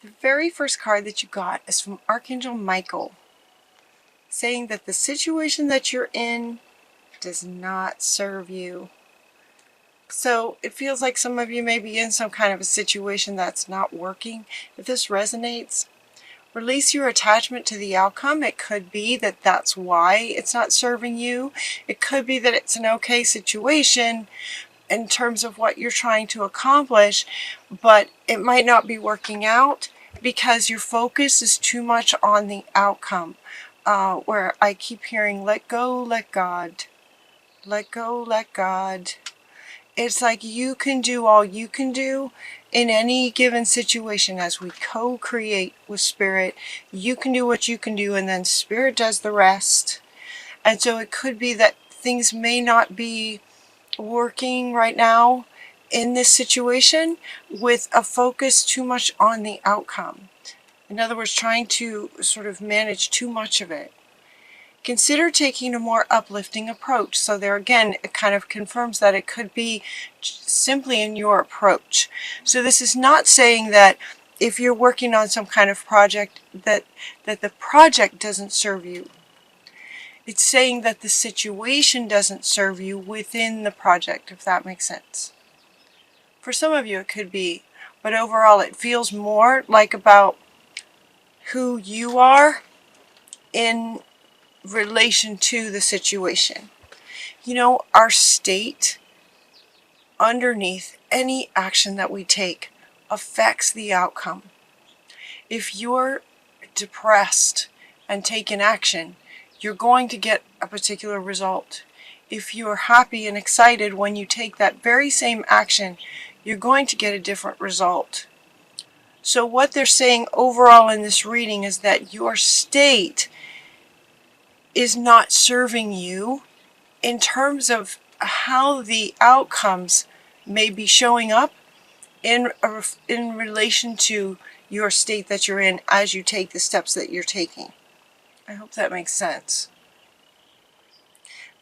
The very first card that you got is from Archangel Michael, saying that the situation that you're in does not serve you. So it feels like some of you may be in some kind of a situation that's not working. If this resonates, release your attachment to the outcome. It could be that that's why it's not serving you. It could be that it's an okay situation in terms of what you're trying to accomplish, but it might not be working out because your focus is too much on the outcome. Where I keep hearing, let go, let God. Let go, let God. It's like you can do all you can do in any given situation as we co-create with Spirit. You can do what you can do, and then Spirit does the rest. And so it could be that things may not be working right now in this situation with a focus too much on the outcome. In other words, trying to sort of manage too much of it. Consider taking a more uplifting approach. So there again, it kind of confirms that it could be simply in your approach. So this is not saying that if you're working on some kind of project that the project doesn't serve you. It's saying that the situation doesn't serve you within the project, if that makes sense. For some of you it could be, but overall it feels more like about who you are in relation to the situation. You know, our state underneath any action that we take affects the outcome. If you're depressed and take an action, you're going to get a particular result. If you're happy and excited when you take that very same action, you're going to get a different result. So what they're saying overall in this reading is that your state is not serving you in terms of how the outcomes may be showing up in relation to your state that you're in as you take the steps that you're taking. I hope that makes sense.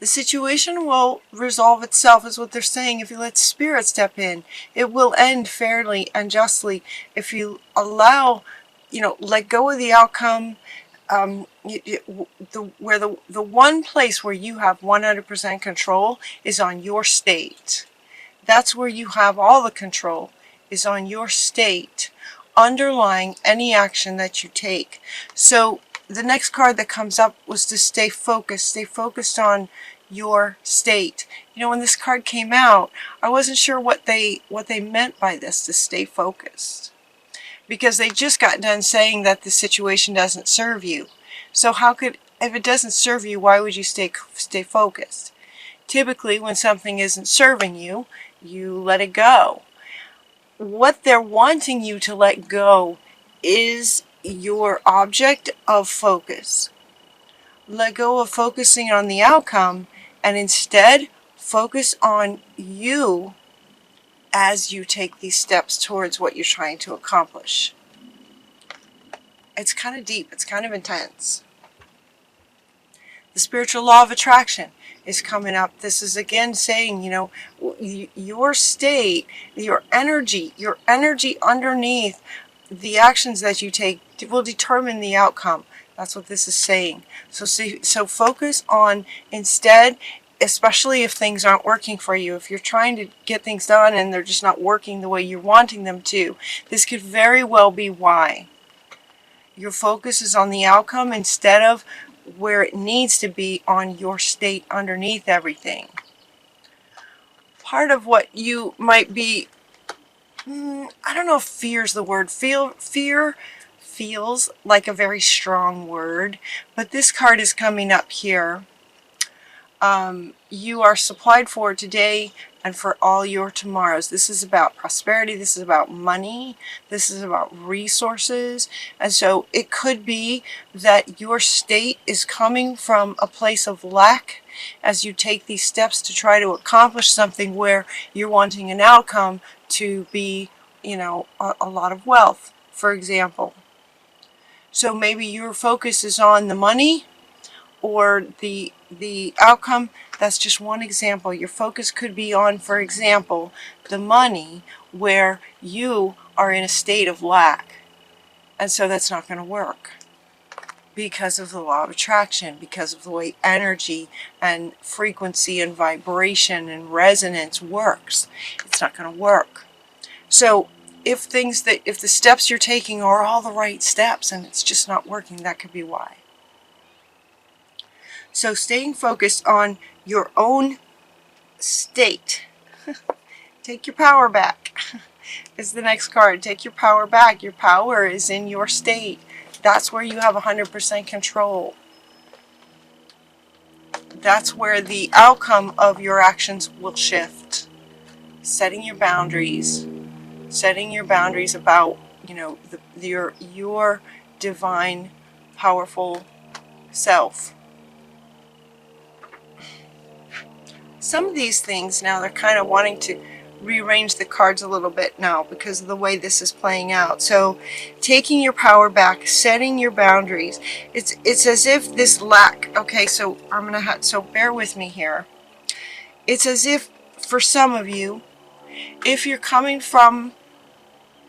The situation will resolve itself, is what they're saying, if you let Spirit step in. It will end fairly and justly if you allow, let go of the outcome. The one place where you have 100% control is on your state. That's where you have all the control, is on your state underlying any action that you take. So the next card that comes up was to stay focused on your state. When this card came out, I wasn't sure what they meant by this, to stay focused, because they just got done saying that the situation doesn't serve you. So if it doesn't serve you, why would you stay focused? Typically, when something isn't serving you, you let it go. What they're wanting you to let go is your object of focus. Let go of focusing on the outcome and instead focus on you as you take these steps towards what you're trying to accomplish. It's kind of deep. It's kind of intense. The spiritual law of attraction is coming up. This is again saying, your state, your energy underneath the actions that you take will determine the outcome. That's what this is saying. So focus on, instead, especially if things aren't working for you, if you're trying to get things done and they're just not working the way you're wanting them to, this could very well be why. Your focus is on the outcome instead of where it needs to be, on your state underneath everything. Part of what you might be, I don't know if fear is the word. Fear feels like a very strong word, but this card is coming up here. You are supplied for today and for all your tomorrows. This is about prosperity. This is about money. This is about resources. And so it could be that your state is coming from a place of lack as you take these steps to try to accomplish something where you're wanting an outcome to be, a lot of wealth, for example. So maybe your focus is on the money or the outcome. That's just one example. Your focus could be on, for example, the money, where you are in a state of lack. And so that's not going to work because of the law of attraction, because of the way energy and frequency and vibration and resonance works. It's not going to work. So if the steps you're taking are all the right steps and it's just not working, that could be why. So staying focused on your own state. Take your power back is the next card. Take your power back. Your power is in your state. That's where you have 100% control. That's where the outcome of your actions will shift. Setting your boundaries. Setting your boundaries about, your divine, powerful self. Some of these things now, they're kind of wanting to rearrange the cards a little bit now because of the way this is playing out. So taking your power back, setting your boundaries. It's as if this lack, okay, so I'm going to have, so bear with me here. It's as if for some of you, if you're coming from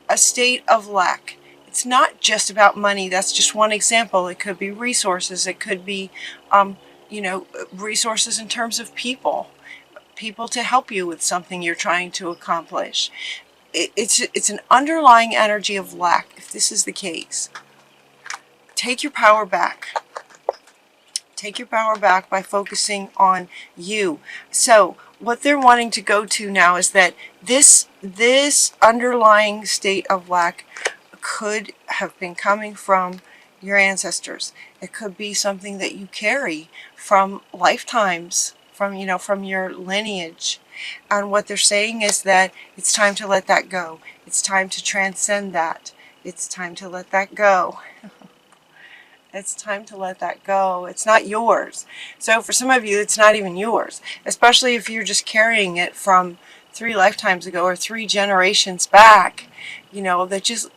a state of lack, it's not just about money. That's just one example. It could be resources. It could be, resources in terms of people to help you with something you're trying to accomplish. It's an underlying energy of lack. If this is the case, take your power back. Take your power back by focusing on you. So what they're wanting to go to now is that this underlying state of lack could have been coming from your ancestors. It could be something that you carry from lifetimes, from your lineage. And what they're saying is that it's time to let that go. It's time to transcend that. It's time to let that go. It's time to let that go. It's not yours. So for some of you, it's not even yours, especially if you're just carrying it from 3 lifetimes ago or 3 generations back, that just,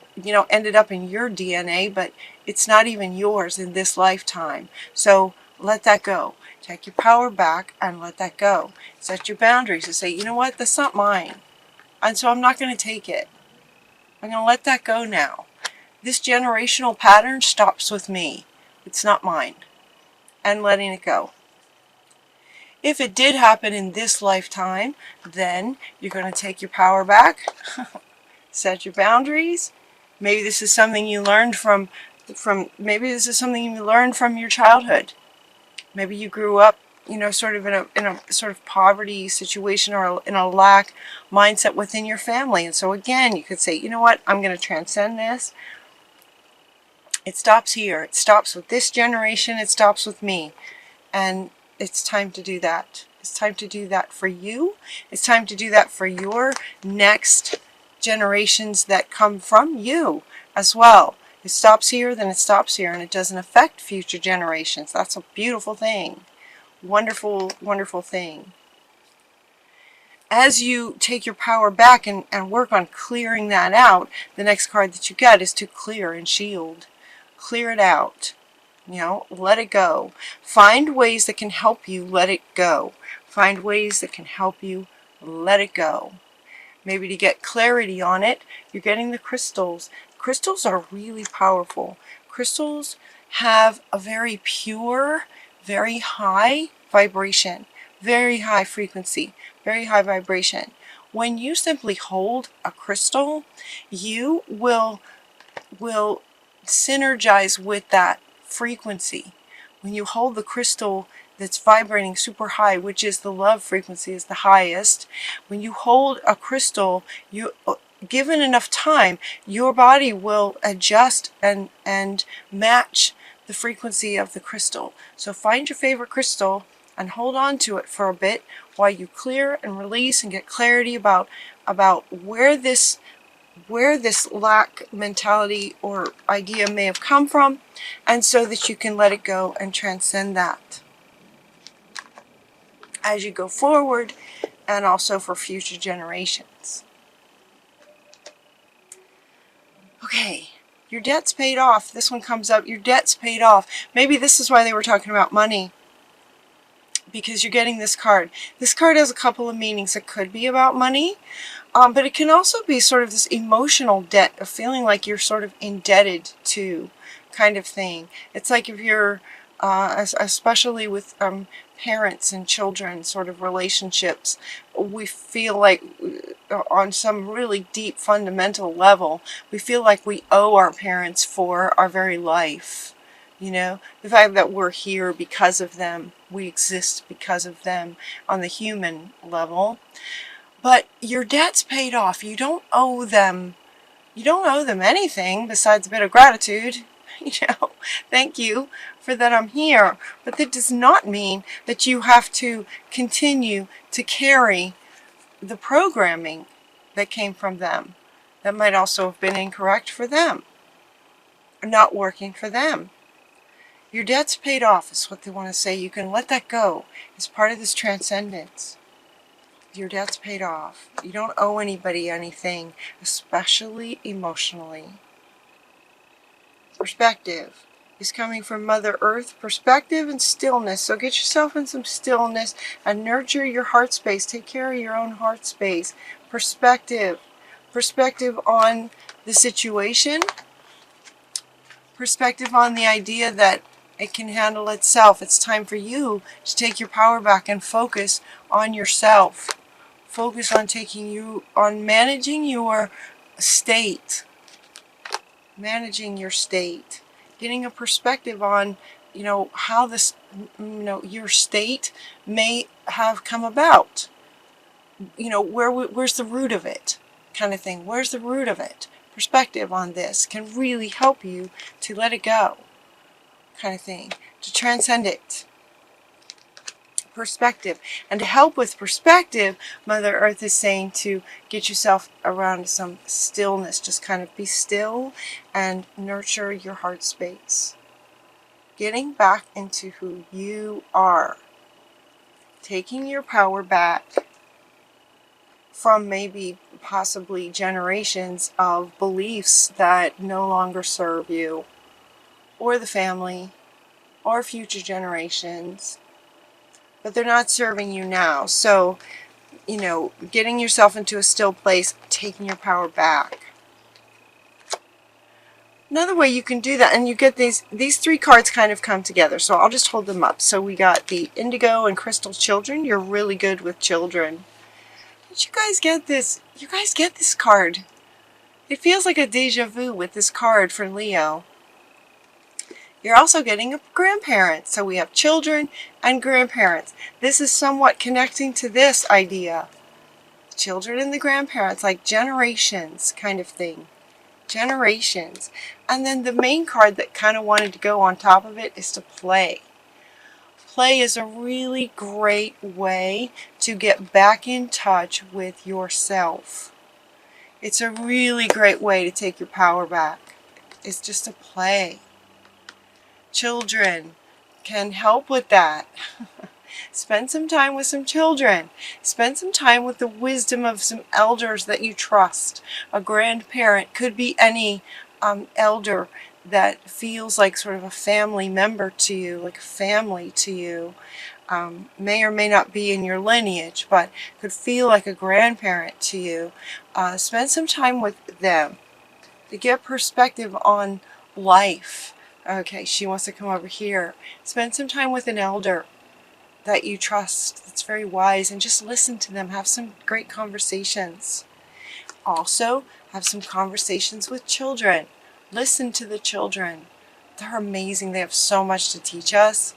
ended up in your DNA, but it's not even yours in this lifetime. So let that go. Take your power back and let that go. Set your boundaries and say, you know what, that's not mine. And so I'm not going to take it. I'm going to let that go now. This generational pattern stops with me. It's not mine. And letting it go. If it did happen in this lifetime, then you're going to take your power back, set your boundaries. Maybe this is something you learned from your childhood. Maybe you grew up, sort of in a sort of poverty situation or in a lack mindset within your family. And so again, you could say, you know what, I'm going to transcend this. It stops here. It stops with this generation. It stops with me. And it's time to do that. It's time to do that for you. It's time to do that for your next generations that come from you as well. It stops here, then it stops here, and it doesn't affect future generations. That's a beautiful thing. Wonderful, wonderful thing. As you take your power back and work on clearing that out, the next card that you get is to clear and shield. Clear it out. Let it go. Find ways that can help you let it go. Find ways that can help you let it go. Maybe to get clarity on it, you're getting the crystals. Crystals are really powerful. Crystals have a very pure, very high vibration, very high frequency, very high vibration. When you simply hold a crystal, you will synergize with that frequency. When you hold the crystal that's vibrating super high, which is the love frequency is the highest, when you hold a crystal, given enough time, your body will adjust and match the frequency of the crystal. So find your favorite crystal and hold on to it for a bit while you clear and release and get clarity about where this lack mentality or idea may have come from, and so that you can let it go and transcend that as you go forward, and also for future generations. Okay, your debt's paid off. This one comes up, your debt's paid off. Maybe this is why they were talking about money, because you're getting this card. This card has a couple of meanings. It could be about money, but it can also be sort of this emotional debt of feeling like you're sort of indebted to kind of thing. It's like if you're, especially with parents and children sort of relationships, we feel like on some really deep fundamental level, we feel like we owe our parents for our very life. You know, the fact that we're here because of them, we exist because of them on the human level. But your debt's paid off. You don't owe them anything besides a bit of gratitude. You know, thank you for that I'm here. But that does not mean that you have to continue to carry the programming that came from them. That might also have been incorrect for them, or not working for them. Your debt's paid off is what they want to say. You can let that go. It's part of this transcendence. Your debt's paid off. You don't owe anybody anything, especially emotionally. Perspective is coming from Mother Earth. Perspective and stillness. So get yourself in some stillness and nurture your heart space. Take care of your own heart space. Perspective. Perspective on the situation. Perspective on the idea that it can handle itself. It's time for you to take your power back and focus on yourself. Focus on managing your state. Managing your state. Getting a perspective on, how this, your state may have come about. Where's the root of it? Kind of thing. Where's the root of it? Perspective on this can really help you to let it go. Kind of thing. To transcend it. Perspective. And to help with perspective, Mother Earth is saying to get yourself around some stillness. Just kind of be still and nurture your heart space. Getting back into who you are. Taking your power back from maybe possibly generations of beliefs that no longer serve you or the family or future generations. But they're not serving you now. So, getting yourself into a still place, taking your power back. Another way you can do that, and you get these three cards kind of come together. So I'll just hold them up. So we got the Indigo and Crystal Children. You're really good with children. Did you guys get this? You guys get this card. It feels like a deja vu with this card for Leo. You're also getting a grandparent. So we have children and grandparents. This is somewhat connecting to this idea. Children and the grandparents, like generations kind of thing. Generations. And then the main card that kind of wanted to go on top of it is to play. Play is a really great way to get back in touch with yourself. It's a really great way to take your power back. It's just to play. Children can help with that. Spend some time with some children. Spend some time with the wisdom of some elders that you trust. A grandparent could be any elder that feels like sort of a family member to you, like a family to you. May or may not be in your lineage, but could feel like a grandparent to you. Spend some time with them to get perspective on life. Okay, she wants to come over here. Spend some time with an elder that you trust, that's very wise, and just listen to them. Have some great conversations. Also, have some conversations with children. Listen to the children. They're amazing. They have so much to teach us.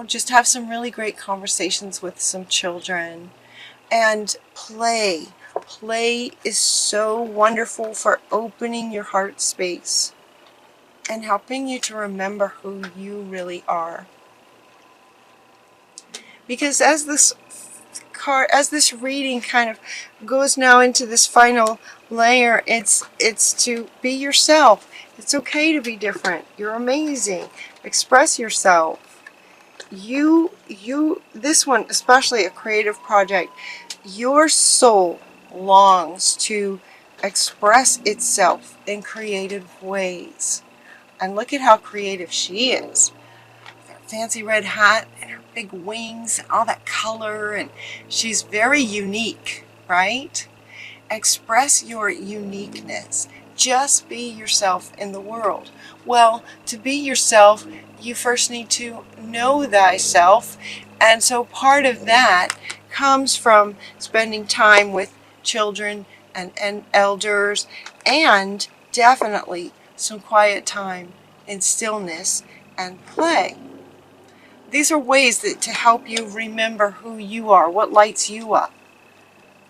Just have some really great conversations with some children. And play. Play is so wonderful for opening your heart space and helping you to remember who you really are. Because as this reading kind of goes now into this final layer, it's to be yourself. It's okay to be different. You're amazing. Express yourself. This one, especially a creative project, your soul longs to express itself in creative ways. And look at how creative she is. With her fancy red hat and her big wings and all that color, and she's very unique, right? Express your uniqueness. Just be yourself in the world. Well, to be yourself, you first need to know thyself. And so part of that comes from spending time with children and elders, and definitely some quiet time in stillness and play. These are ways to help you remember who you are, what lights you up.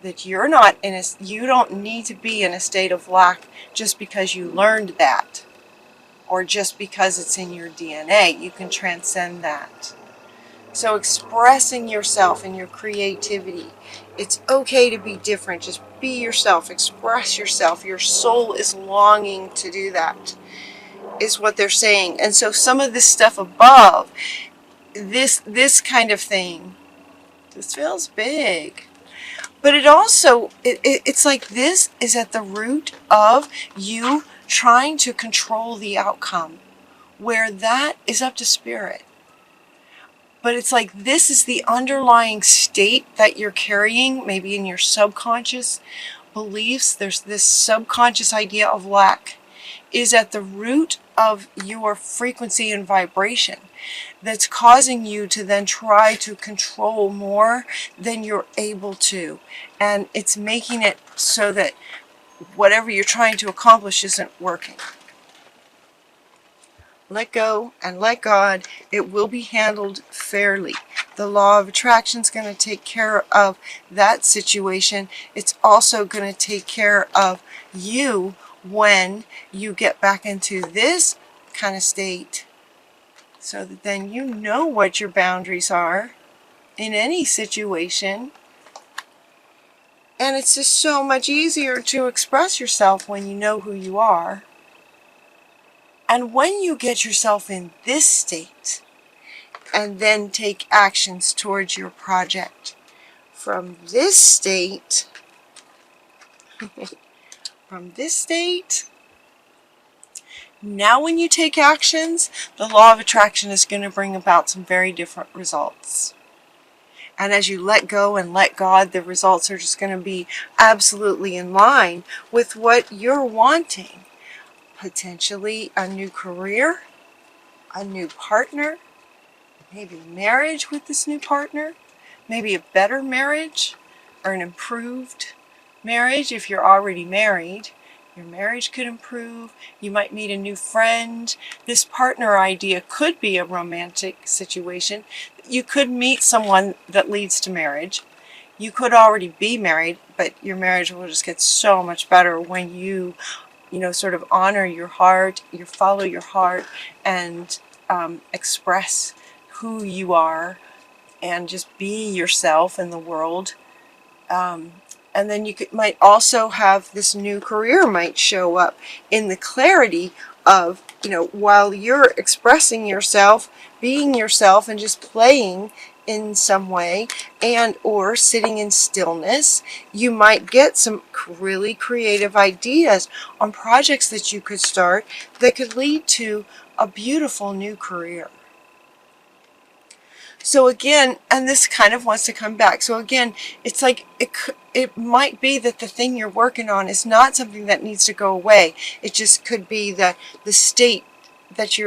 That you're not you don't need to be in a state of lack just because you learned that, or just because it's in your DNA. You can transcend that. So expressing yourself and your creativity, it's okay to be different. Just be yourself, express yourself. Your soul is longing to do that, is what they're saying. And so some of this stuff above, this kind of thing, this feels big. But it also, it's like this is at the root of you trying to control the outcome, where that is up to spirit. But it's like this is the underlying state that you're carrying, maybe in your subconscious beliefs. There's this subconscious idea of lack is at the root of your frequency and vibration that's causing you to then try to control more than you're able to. And it's making it so that whatever you're trying to accomplish isn't working. Let go and let God. It will be handled fairly. The law of attraction is going to take care of that situation. It's also going to take care of you when you get back into this kind of state, so that then you know what your boundaries are in any situation. And it's just so much easier to express yourself when you know who you are. And when you get yourself in this state, and then take actions towards your project from this state, now when you take actions, the law of attraction is going to bring about some very different results. And as you let go and let God, the results are just going to be absolutely in line with what you're wanting. Potentially a new career, a new partner, maybe marriage with this new partner, maybe a better marriage or an improved marriage. If you're already married, your marriage could improve. You might meet a new friend. This partner idea could be a romantic situation. You could meet someone that leads to marriage. You could already be married, but your marriage will just get so much better when you sort of honor your heart, you follow your heart, and express who you are, and just be yourself in the world. And then you might also have this new career might show up in the clarity of, while you're expressing yourself, being yourself, and just playing in some way, and or sitting in stillness, you might get some really creative ideas on projects that you could start that could lead to a beautiful new career. So again, and this kind of wants to come back. So again, it's like it might be that the thing you're working on is not something that needs to go away. It just could be that the state that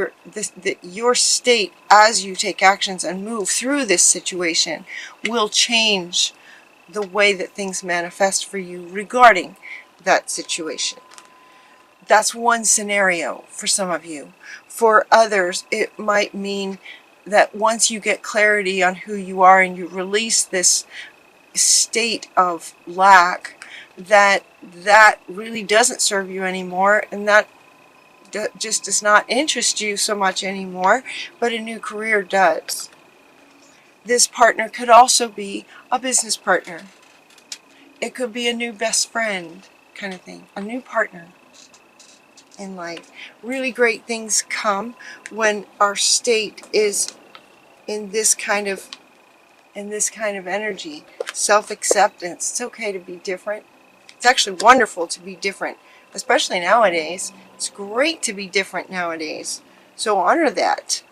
your state as you take actions and move through this situation will change the way that things manifest for you regarding that situation. That's one scenario for some of you. For others, it might mean that once you get clarity on who you are and you release this state of lack, that really doesn't serve you anymore, and that just does not interest you so much anymore, but a new career does. This partner could also be a business partner. It could be a new best friend kind of thing, a new partner in life. Really great things come when our state is in this kind of energy. Self-acceptance. It's okay to be different. It's actually wonderful to be different, especially nowadays. It's great to be different nowadays. So honor that.